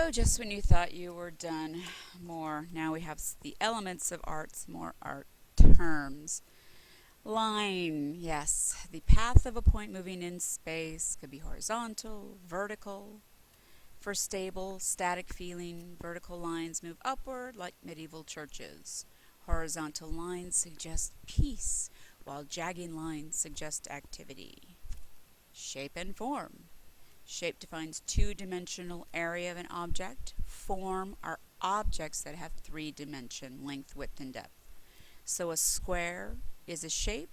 So, just when you thought you were done, more. Now we have the elements of arts, more art terms. Line, yes. The path of a point moving in space could be horizontal, vertical. For stable, static feeling, vertical lines move upward like medieval churches. Horizontal lines suggest peace, while jagging lines suggest activity. Shape and form. Shape defines two-dimensional area of an object. Form are objects that have three-dimension length, width, and depth. So a square is a shape,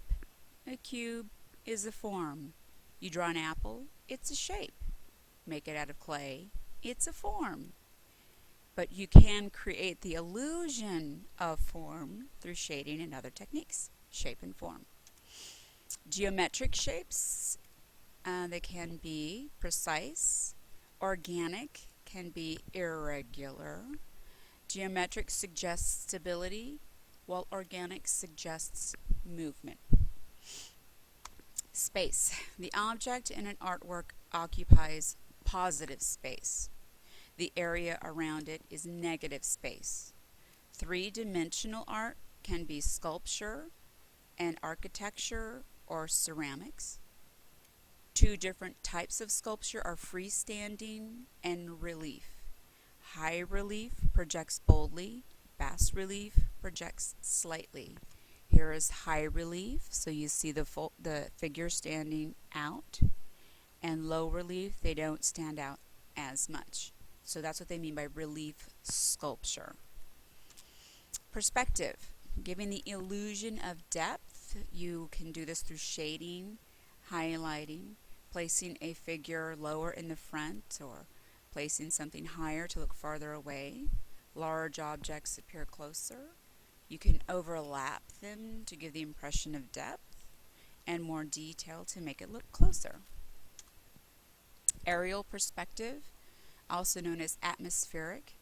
a cube is a form. You draw an apple, it's a shape. Make it out of clay, it's a form. But you can create the illusion of form through shading and other techniques. Shape and form. Geometric shapes, they can be precise. Organic can be irregular. Geometric suggests stability, while organic suggests movement. Space. The object in an artwork occupies positive space. The area around it is negative space. Three-dimensional art can be sculpture and architecture or ceramics. Two different types of sculpture are freestanding and relief. High relief projects boldly, bas relief projects slightly. Here is high relief, so you see the figure standing out, and low relief, they don't stand out as much. So that's what they mean by relief sculpture. Perspective, giving the illusion of depth. You can do this through shading, highlighting, placing a figure lower in the front or placing something higher to look farther away. Large objects appear closer. You can overlap them to give the impression of depth and more detail to make it look closer. Aerial perspective, also known as atmospheric.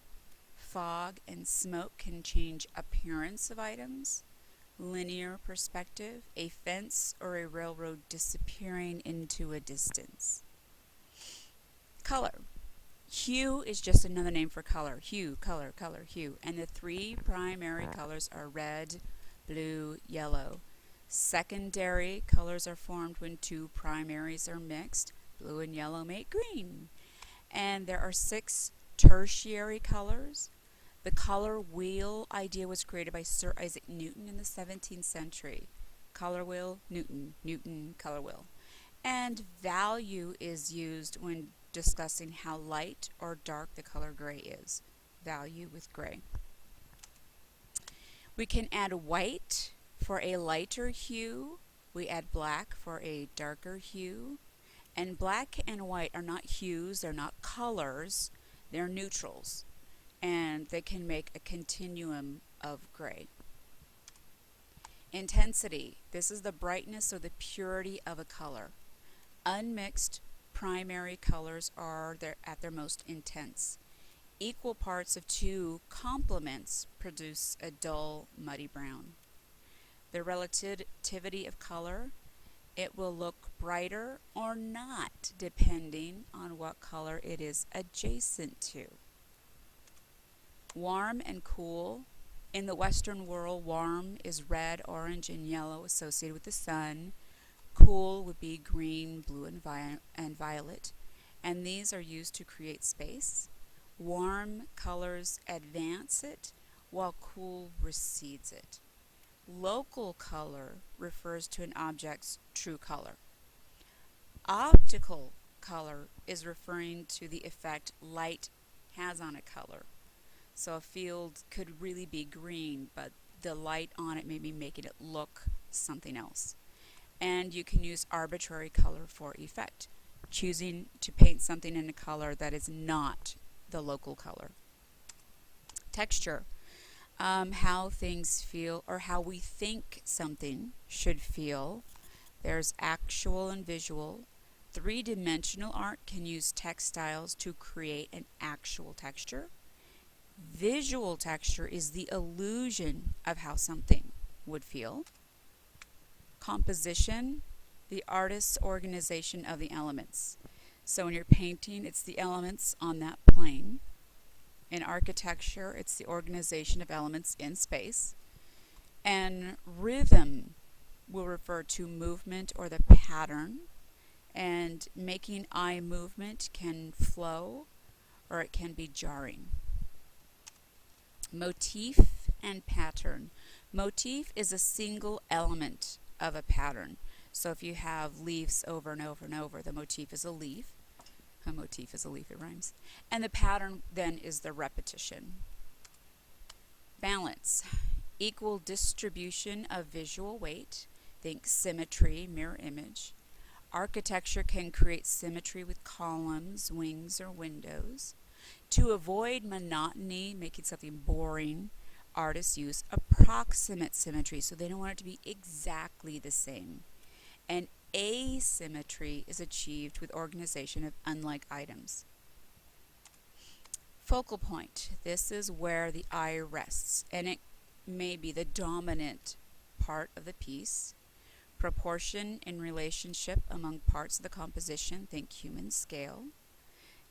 Fog and smoke can change appearance of items. Linear perspective, a fence or a railroad disappearing into a distance. Color. Hue is just another name for color. Hue, color, color, hue. And the three primary colors are red, blue, yellow. Secondary colors are formed when two primaries are mixed. Blue and yellow make green. And there are 6 tertiary colors. The color wheel idea was created by Sir Isaac Newton in the 17th century. Color wheel, Newton, Newton, color wheel. And value is used when discussing how light or dark the color gray is. Value with gray. We can add white for a lighter hue. We add black for a darker hue. And black and white are not hues, they're not colors, they're neutrals. And they can make a continuum of gray. Intensity. This is the brightness or the purity of a color. Unmixed primary colors are at their most intense. Equal parts of two complements produce a dull, muddy brown. The relativity of color, it will look brighter or not depending on what color it is adjacent to. Warm and cool. In the Western world, warm is red, orange, and yellow associated with the sun. Cool would be green, blue, and violet. And these are used to create space. Warm colors advance it, while cool recedes it. Local color refers to an object's true color. Optical color is referring to the effect light has on a color. So a field could really be green, but the light on it may be making it look something else. And you can use arbitrary color for effect, choosing to paint something in a color that is not the local color. Texture. How things feel or how we think something should feel. There's actual and visual. Three-dimensional art can use textiles to create an actual texture. Visual texture is the illusion of how something would feel. Composition, the artist's organization of the elements. So when you're painting, it's the elements on that plane. In architecture, it's the organization of elements in space. And rhythm will refer to movement or the pattern. And making eye movement can flow or it can be jarring. Motif and pattern. Motif is a single element of a pattern. So if you have leaves over and over and over, the motif is a leaf. A motif is a leaf, it rhymes. And the pattern then is the repetition. Balance. Equal distribution of visual weight. Think symmetry, mirror image. Architecture can create symmetry with columns, wings, or windows. To avoid monotony, making something boring, artists use approximate symmetry, so they don't want it to be exactly the same. And asymmetry is achieved with organization of unlike items. Focal point. This is where the eye rests, and it may be the dominant part of the piece. Proportion in relationship among parts of the composition, think human scale.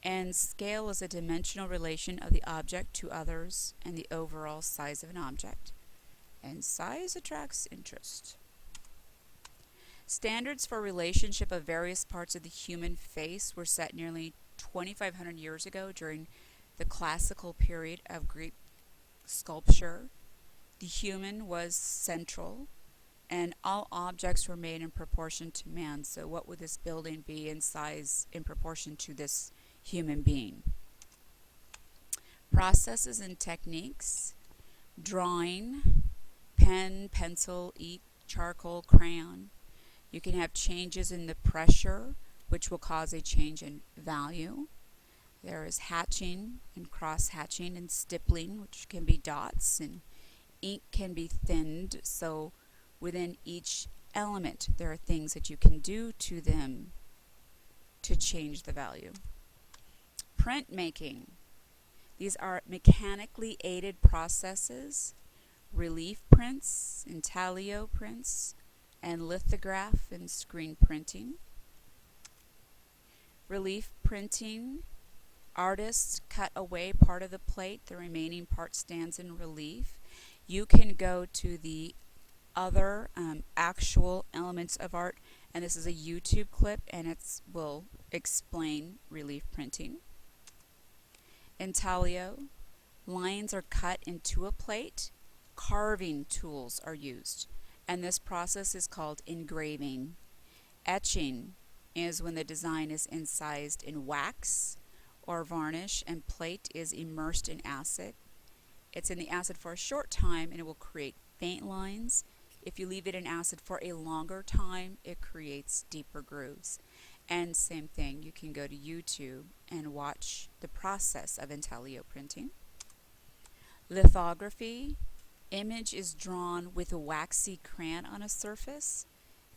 And scale is a dimensional relation of the object to others and the overall size of an object. And size attracts interest. Standards for relationship of various parts of the human face were set nearly 2,500 years ago during the classical period of Greek sculpture. The human was central, and all objects were made in proportion to man. So what would this building be in size in proportion to this human being? Processes and techniques. Drawing, pen, pencil, ink, charcoal, crayon. You can have changes in the pressure, which will cause a change in value. There is hatching and cross-hatching and stippling, which can be dots, and ink can be thinned, so within each element there are things that you can do to them to change the value. Printmaking. These are mechanically aided processes. Relief prints, intaglio prints, and lithograph and screen printing. Relief printing. Artists cut away part of the plate, the remaining part stands in relief. You can go to the other actual elements of art, and this is a YouTube clip, and it will explain relief printing. Intaglio. Lines are cut into a plate. Carving tools are used, and this process is called engraving. Etching is when the design is incised in wax or varnish and plate is immersed in acid. It's in the acid for a short time and it will create faint lines. If you leave it in acid for a longer time, it creates deeper grooves. And same thing, you can go to YouTube and watch the process of intaglio printing. Lithography. Image is drawn with a waxy crayon on a surface.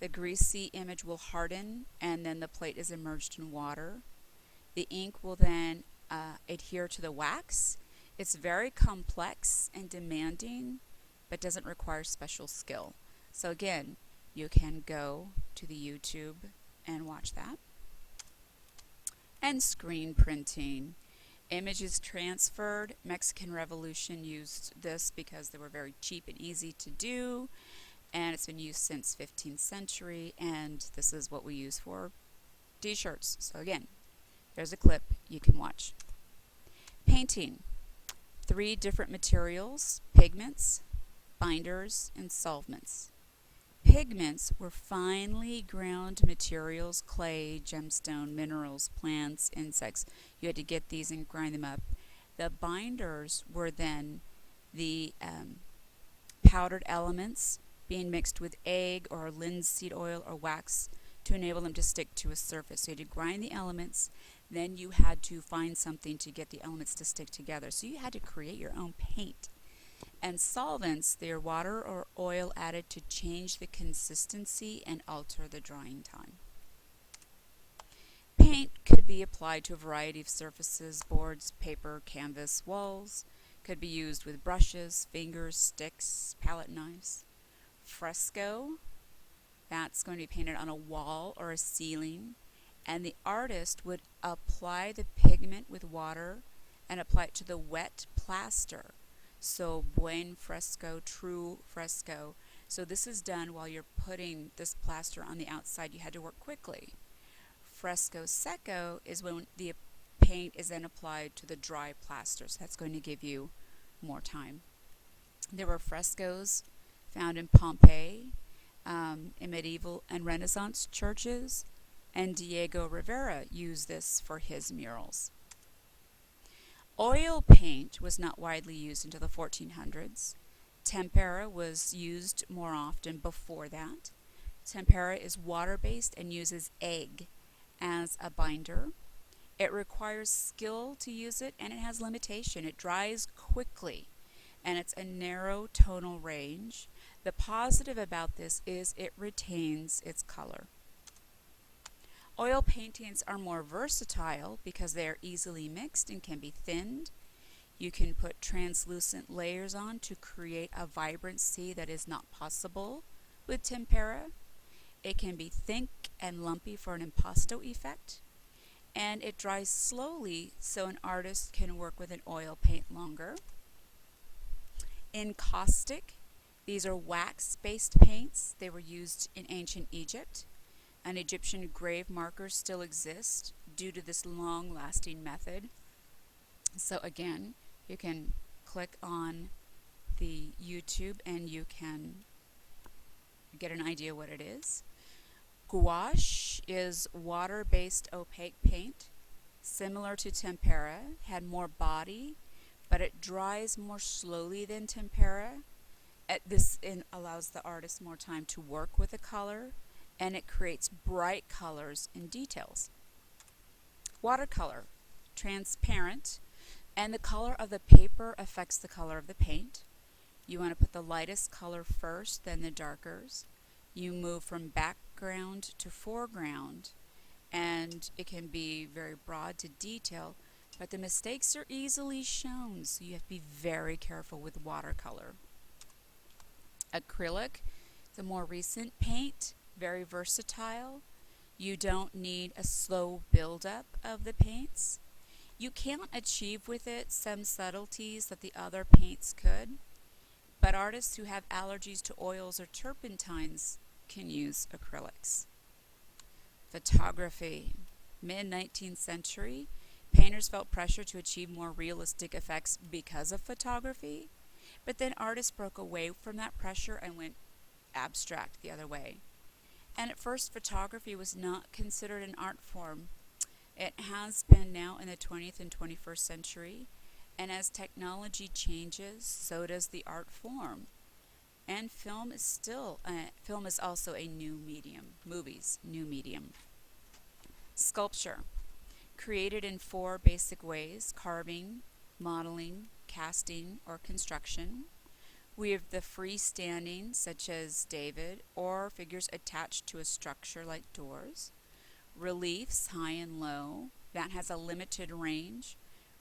The greasy image will harden and then the plate is immersed in water. The ink will then adhere to the wax. It's very complex and demanding, but doesn't require special skill. So again, you can go to the YouTube and watch that. And screen printing. Images transferred. Mexican Revolution used this because they were very cheap and easy to do, and it's been used since 15th century, and this is what we use for t-shirts. So again, there's a clip you can watch. Painting. 3 different materials: pigments, binders, and solvents. Pigments were finely ground materials: clay, gemstone, minerals, plants, insects. You had to get these and grind them up. The binders were then the powdered elements being mixed with egg or linseed oil or wax to enable them to stick to a surface. So you had to grind the elements, then you had to find something to get the elements to stick together. So you had to create your own paint. And solvents, they are water or oil added to change the consistency and alter the drying time. Paint could be applied to a variety of surfaces: boards, paper, canvas, walls. Could be used with brushes, fingers, sticks, palette knives. Fresco, that's going to be painted on a wall or a ceiling, and the artist would apply the pigment with water and apply it to the wet plaster. So buen fresco, true fresco. So this is done while you're putting this plaster on the outside. You had to work quickly. Fresco seco is when the paint is then applied to the dry plaster. So that's going to give you more time. There were frescoes found in Pompeii, in medieval and Renaissance churches, and Diego Rivera used this for his murals. Oil paint was not widely used until the 1400s. Tempera was used more often before that. Tempera is water-based and uses egg as a binder. It requires skill to use it, and it has limitation. It dries quickly, and it's a narrow tonal range. The positive about this is it retains its color. Oil paintings are more versatile because they are easily mixed and can be thinned. You can put translucent layers on to create a vibrancy that is not possible with tempera. It can be thick and lumpy for an impasto effect. And it dries slowly so an artist can work with an oil paint longer. Encaustic, these are wax-based paints. They were used in ancient Egypt. And Egyptian grave markers still exist due to this long-lasting method. So again, you can click on the YouTube and you can get an idea what it is. Gouache is water-based opaque paint, similar to tempera, had more body, but it dries more slowly than tempera. This allows the artist more time to work with the color, and it creates bright colors and details. Watercolor, transparent, and the color of the paper affects the color of the paint. You want to put the lightest color first, then the darkers. You move from background to foreground, and it can be very broad to detail, but the mistakes are easily shown, so you have to be very careful with watercolor. Acrylic, the more recent paint, very versatile. You don't need a slow buildup of the paints. You can't achieve with it some subtleties that the other paints could, but artists who have allergies to oils or turpentines can use acrylics. Photography. Mid-19th century, painters felt pressure to achieve more realistic effects because of photography, but then artists broke away from that pressure and went abstract the other way. And at first, photography was not considered an art form. It has been now in the 20th and 21st century, and as technology changes, so does the art form. And film is also a new medium, movies, new medium. Sculpture, created in 4 basic ways: carving, modeling, casting, or construction. We have the freestanding, such as David, or figures attached to a structure like doors. Reliefs, high and low, that has a limited range.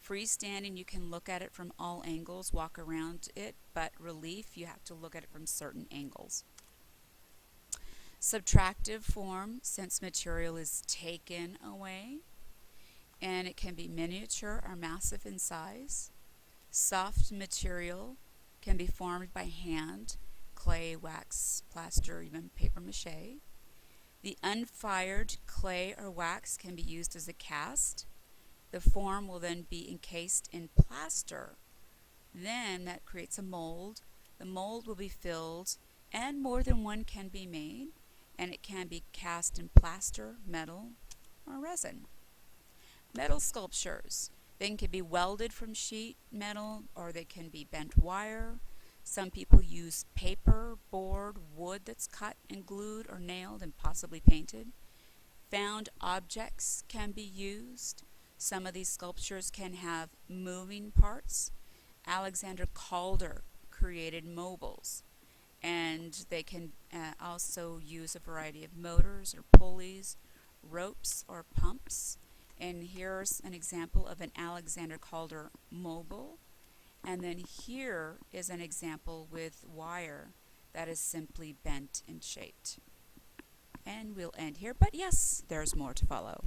Freestanding, you can look at it from all angles, walk around it, but relief, you have to look at it from certain angles. Subtractive form, since material is taken away, and it can be miniature or massive in size. Soft material can be formed by hand, clay, wax, plaster, even paper mache. The unfired clay or wax can be used as a cast. The form will then be encased in plaster. Then that creates a mold. The mold will be filled, and more than one can be made, and it can be cast in plaster, metal, or resin. Metal sculptures. They can be welded from sheet metal, or they can be bent wire. Some people use paper, board, wood that's cut and glued or nailed and possibly painted. Found objects can be used. Some of these sculptures can have moving parts. Alexander Calder created mobiles, and they can also use a variety of motors or pulleys, ropes or pumps. And here's an example of an Alexander Calder mobile. And then here is an example with wire that is simply bent and shaped. And we'll end here, but yes, there's more to follow.